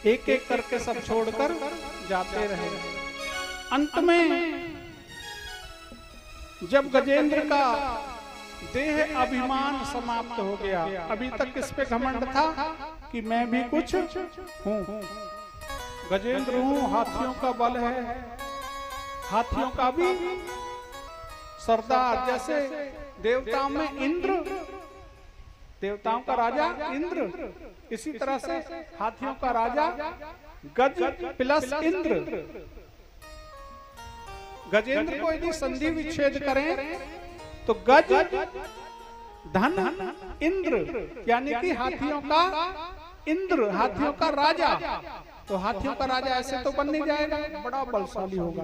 एक एक करके सब छोड़कर जाते रहे। अंत में जब गजेंद्र का देह अभिमान समाप्त हो गया, अभी तक किस पे घमंड था कि मैं भी कुछ हूं, गजेंद्र हूं, हाथियों का बल है, हाथियों का भी सरदार। जैसे देवताओं में इंद्र, देवताओं का राजा इंद्र, इसी तरह से हाथियों का राजा गज प्लस इंद्र। गजेंद्र को यदि संधि विच्छेद करें तो गज धन इंद्र, यानी कि हाथियों का इंद्र, हाथियों का राजा। तो हाथियों का राजा ऐसे तो बन नहीं जाएगा, बड़ा बलशाली होगा।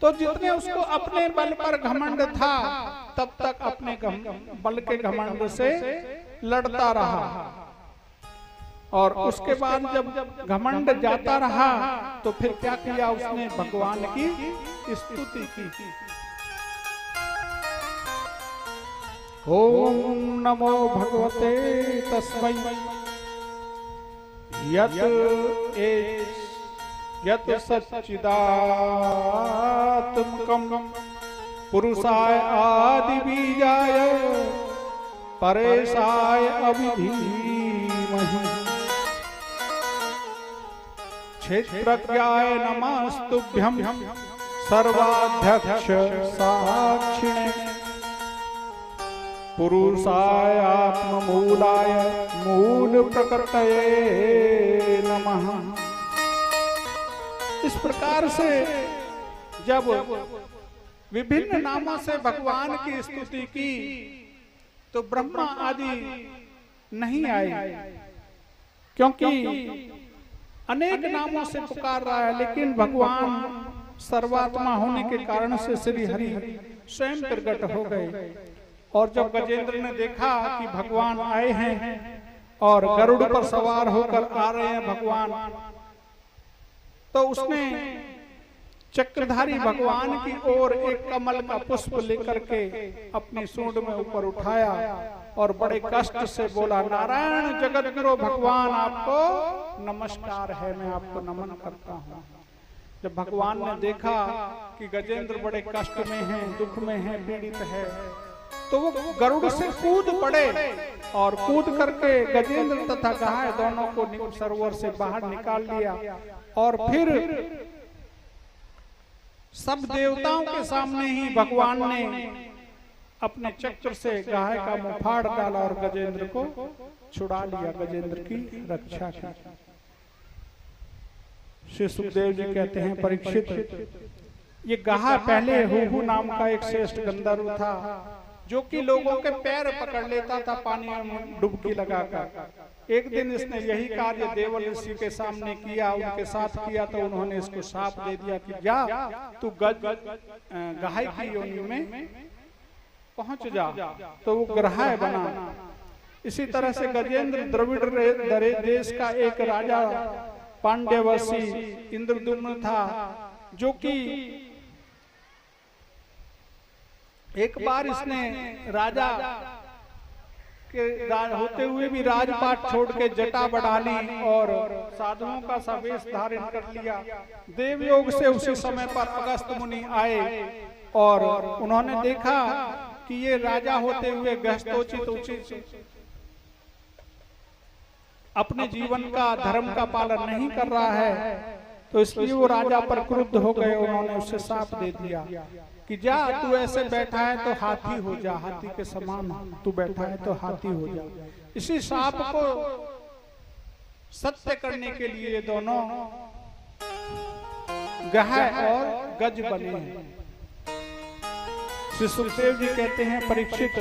तो जितने उसको अपने बल पर घमंड था तब तक अपने बल के घमंड से लड़ता रहा, और उसके बाद जब घमंड जाता रहा तो फिर क्या किया उसने, भगवान की स्तुति की। ओम नमो भगवते तस्मै यत् सच्चिदात्मकं पुरुषाय आदि बीजाय परेशाय अभिधीमहि क्षेत्रज्ञाय नमस्तुभ्यं सर्वाध्यक्ष साक्षिणे पुरुषाय आत्ममूलाय मूल प्रकृतये नमः। इस प्रकार से जब विभिन्न नामों से भगवान की स्तुति की तो ब्रह्मा आदि नहीं आए, क्योंकि अनेक नामों से पुकार रहा है, लेकिन भगवान सर्वात्मा होने के कारण से श्री हरि स्वयं प्रकट हो गए। और जब गजेंद्र ने देखा कि भगवान आए हैं और गरुड़ पर सवार होकर आ रहे हैं भगवान, तो उसने चक्रधारी भगवान की ओर एक कमल का पुष्प लेकर के अपनी सूंड में ऊपर उठाया और बड़े कष्ट से बोला, नारायण जगत गुरु भगवान आपको नमस्कार है, मैं आपको नमन करता हूँ। जब भगवान ने देखा कि गजेंद्र बड़े कष्ट में हैं, दुख में हैं, पीड़ित है, तो वो गरुड़ से कूद पड़े और कूद करके गजेंद्र तथा गाय दोनों को सरोवर से बाहर निकाल लिया। और फिर सब देवताओं के सामने ही भगवान ने अपने चक्र से गाय का मुंह फाड़ डाला और गजेंद्र को छुड़ा लिया, गजेंद्र की रक्षा की। श्री सुखदेव जी कहते हैं, परीक्षित, ये गाय पहले हुहु नाम का एक श्रेष्ठ गंधर्व था, जो कि लोगों के पैर पकड़ लेता था पानी में डुबकी लगाकर। एक दिन इसने यही कार्य देवल ऋषि के सामने किया, उनके साथ किया, तो उन्होंने इसको शाप दे दिया कि जा तू गाय की योनि में पहुंच जा, तो वो ग्रहाय बना। इसी तरह से गजेंद्र द्रविड़ देश का एक राजा पांड्यवशी इंद्रद्युम्न था, जो कि एक बार इसने राजा के होते हुए भी राजपाट छोड़ के जटा बढ़ा ली और साधुओं का सा वेश धारण कर लिया। देवयोग से उसी समय पर अगस्त मुनि आए और उन्होंने देखा कि ये राजा होते हुए गृहस्थोचित अपने जीवन का धर्म का पालन नहीं कर रहा है, तो इसलिए वो राजा पर क्रुद्ध हो गए। उन्होंने उसे शाप दे दिया कि जा तू ऐसे बैठा है तो हाथी हो जा, हाथी के समान तू बैठा है तो हाथी हो जा। इसी शाप को सत्य करने के लिए ये दोनों गाय और गज बने हैं। श्री सुखदेव जी कहते हैं, परीक्षित,